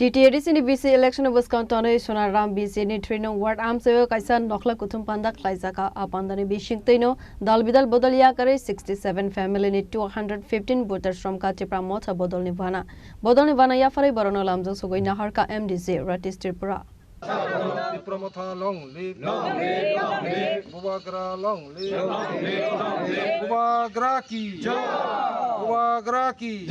TTADC ni BC election of Wisconsin Sonaram BC ni Trino Ward Amsewa Kaisan Nokla Kutum Panda Klaisaka Apandani Bishingtino Dalbidal Bodalia Kare 67 family ni 215 voters from Katipra Mota Bodol Nivana Yafare Borono Lamzo Sugoi Naharka MDC Ratis Tripura. Promotha long live Bubagra long live Bubagra ki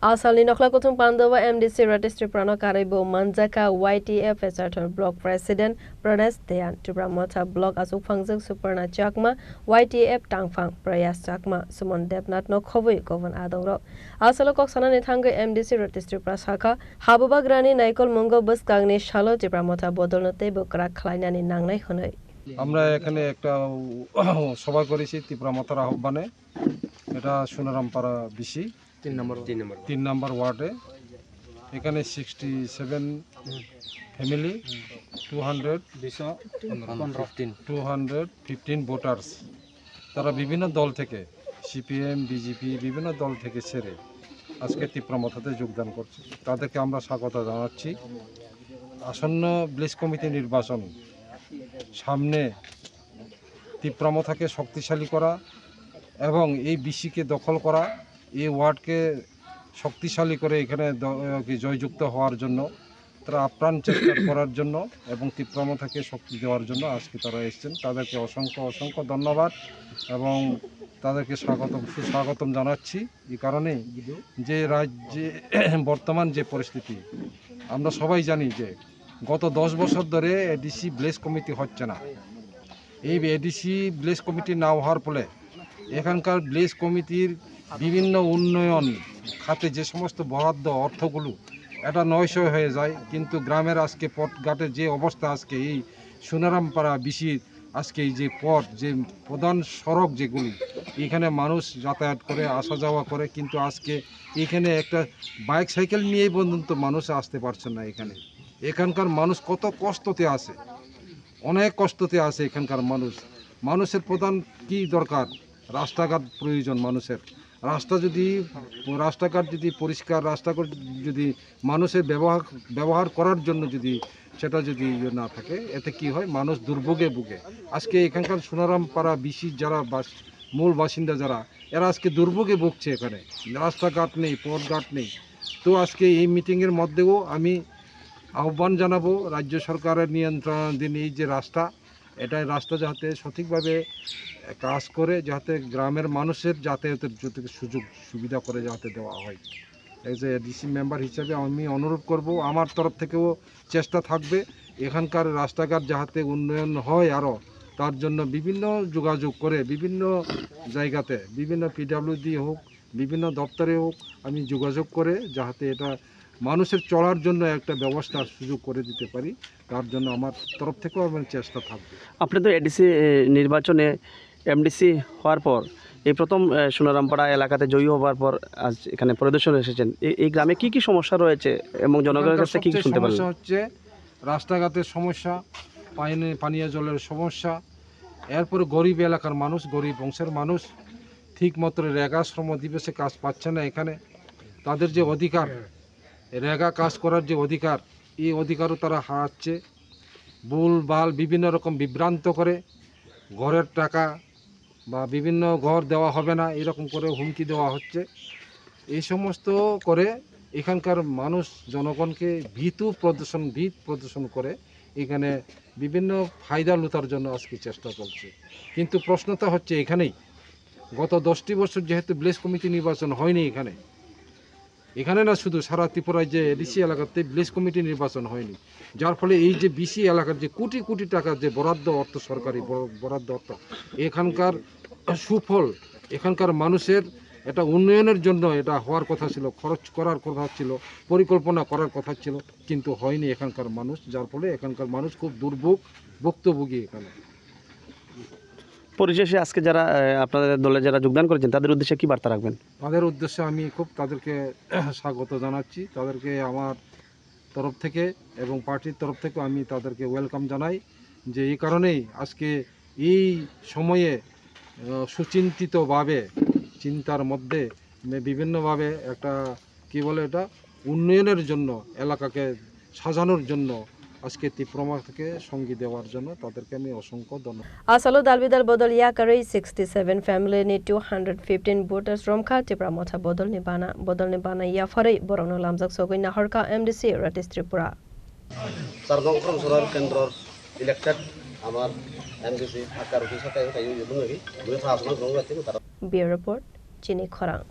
Asal ni Nokla Kutum Pandawa MDC Ratis Triprano Karibo Manzaka YTF Esator Block President Pradesh Dayan Tupramota Block Asuk Fangzuk Superna Chakma YTF Tangfang Prayas Chakma Sumon Depnat no Kovu Govan Adoro Asalo Koksana Nithanga MDC Ratis Triprasaka Habuba Grani Naikol Mungo Bus Kagni Shalo Tupramota Bodol Tebo Krak Klainani Nangnai Honoi আমরা এখানে একটা সভা করেছি ত্রিপুরামতার আহ্বানে এটা সোনারামপাড়া BC 3 নম্বর ওয়ার্ডে এখানে 67 family 215 voters তারা বিভিন্ন দল থেকে সিপিএম বিজেপি বিভিন্ন দল থেকে ছেড়ে আজকে ত্রিপুরামতাতে যোগদান করছে তাদেরকে আমরা স্বাগত জানাচ্ছি আসন্ন ব্লেস কমিটি নির্বাচন সামনে ত্রিপুরামতাকে শক্তিশালী করা এবং এই বিসিকে দখল করা এই ওয়ার্ডকে শক্তিশালী করে এখানে জয়যুক্ত হওয়ার জন্য তারা আপ্রাণ চেষ্টা করার জন্য এবং ত্রিপুরামতাকে শক্তি দেওয়ার জন্য আজকে তারা এসেছেন তাদেরকে অসংখ্য ধন্যবাদ এবং তাদেরকে সুস্বাগতম জানাচ্ছি এই কারণে যে রাজ্যে বর্তমান যে পরিস্থিতি আমরা সবাই জানি যে গত 10 বছর ধরে এডিসি ব্লেস কমিটি হচ্ছে না এই এডিসি ব্লেস কমিটি না হওয়ার ফলে এখানকার ব্লেস কমিটির বিভিন্ন উন্নয়ন খাতে যে সমস্ত বরাদ্দ অর্থগুলো এটা নয়শয় হয়ে যায় কিন্তু গ্রামের আজকে পথঘাটের যে অবস্থা আজকে এই সোনারামপাড়া বিসির আজকে এই যে পথ যে প্রধান সড়ক যেগুলি এখানে মানুষ যাতায়াত করে আসা যাওয়া করে কিন্তু আজকে এখানে একটা বাইক সাইকেল নিয়েই পর্যন্ত মানুষ আসতে পারছে না এখানকার মানুষ কত কষ্টতে আছে অনেক কষ্টতে আছে এখানকার মানুষের প্রধান কি দরকার রাস্তাঘাট প্রয়োজন মানুষের রাস্তাঘাট যদি পরিষ্কার রাস্তাঘাট যদি মানুষের ব্যবহার করার জন্য যদি সেটা যদি না থাকে এতে কি হয় মানুষ দুর্ভোগে ভুগে আজকে এখানকার সোনারামপাড়া বিসি যারা মূল বাসিন্দা যারা এরা আজকে দুর্ভোগে ভুগছে এখানে রাস্তাঘাট নেই পথঘাট নেই তো আজকে এই মিটিংয়ের মধ্যেও আমি আহ্বান জানাবো রাজ্য সরকারের নিয়ন্ত্রণাধীন এই যে রাস্তা যাতে সঠিকভাবে কাজ করে যাতে গ্রামের মানুষের যাতায়াতের সুযোগ সুবিধা করে যাতে দেওয়া হয় এজ এ ডিসি মেম্বার হিসেবে আমি অনুরোধ করব আমার তরফ থেকেও চেষ্টা থাকবে এখানকার রাস্তাঘাট যাতে উন্নয়ন হয় আরও তার জন্য বিভিন্ন যোগাযোগ করে বিভিন্ন জায়গাতে বিভিন্ন পিডব্লিউডি হোক বিভিন্ন দপ্তরে হোক আমি যোগাযোগ করে যাতে এটা মানুষের চলার জন্য একটা ব্যবস্থার সুযোগ করে দিতে পারি তার জন্য আমার তরফ থেকেও আমার চেষ্টা থাকবে আপনি তো এডিসি নির্বাচনে এমডিসি হওয়ার পর এই প্রথম সোনারামপাড়া এলাকাতে জয়ী হওয়ার পর আজ এখানে পরিদর্শনে এসেছেন এই গ্রামে কি সমস্যা রয়েছে এবং জনগণের কাছে কি শুনতে পারলেন সমস্যা হচ্ছে রাস্তাঘাটের সমস্যা পানীয় জলের সমস্যা এরপরে গরিব এলাকার মানুষ গরিব বংশের মানুষ ঠিক মতো রেগা শ্রম দিবসে কাজ পাচ্ছে না এখানে তাদের যে অধিকার রেগা কাজ করার যে অধিকার এই অধিকারও তারা হারাচ্ছে ভুলভাল বিভিন্ন রকম বিভ্রান্ত করে ঘরের টাকা বা বিভিন্ন ঘর দেওয়া হবে না এরকম করে হুমকি দেওয়া হচ্ছে এই সমস্ত করে এখানকার মানুষ জনগণকে ভীত প্রদর্শন করে এখানে বিভিন্ন ফায়দা লুটার জন্য আজকে চেষ্টা চলছে কিন্তু প্রশ্নটা হচ্ছে এখানেই গত 10টি বছর যেহেতু ব্লেস কমিটি নির্বাচন হয়নি এখানে না শুধু সারা ত্রিপুরায় যে এডিসি এলাকাতে ব্লেস কমিটি নির্বাচন হয়নি যার ফলে এই যে বিসি এলাকার যে কোটি টাকার যে বরাদ্দ অর্থ সরকারি বরাদ্দ অর্থ এখানকার সুফল এখানকার মানুষের এটা উন্নয়নের জন্য এটা হওয়ার কথা ছিল খরচ করার কথা ছিল পরিকল্পনা করার কথা ছিল কিন্তু হয়নি এখানকার মানুষ যার ফলে এখানকার মানুষ খুব ভুক্তভোগী এখানে পরিশেষে আজকে যারা আপনাদের দলে যারা যোগদান করেছেন তাদের উদ্দেশ্যে কি বার্তা রাখবেন তাদের উদ্দেশ্যে আমি খুব তাদেরকে স্বাগত জানাচ্ছি তাদেরকে আমার তরফ থেকে এবং পার্টির তরফ থেকে আমি তাদেরকে ওয়েলকাম জানাই যে এই কারণেই আজকে এই সময়ে সুচিন্তিতভাবে চিন্তার মধ্যে বিভিন্নভাবে একটা কি বলে এটা উন্নয়নের জন্য এলাকাকে সাজানোর জন্য আজকে তীব্রমাথাকে সঙ্গী দেওয়ার জন্য তাদেরকে আমি অসংখ্য ধন্যবাদ। Asalo dalbidal bodol yakari 67 family ni 215 voters romkha tipra motha bodol ni bana ya farai borongno lamjak sogoi nahorka MDC Ratis Tripura Sargongkrom Surar Kendror elected আমার MDC Akar Office Bureau report Bureau report Chini Khorang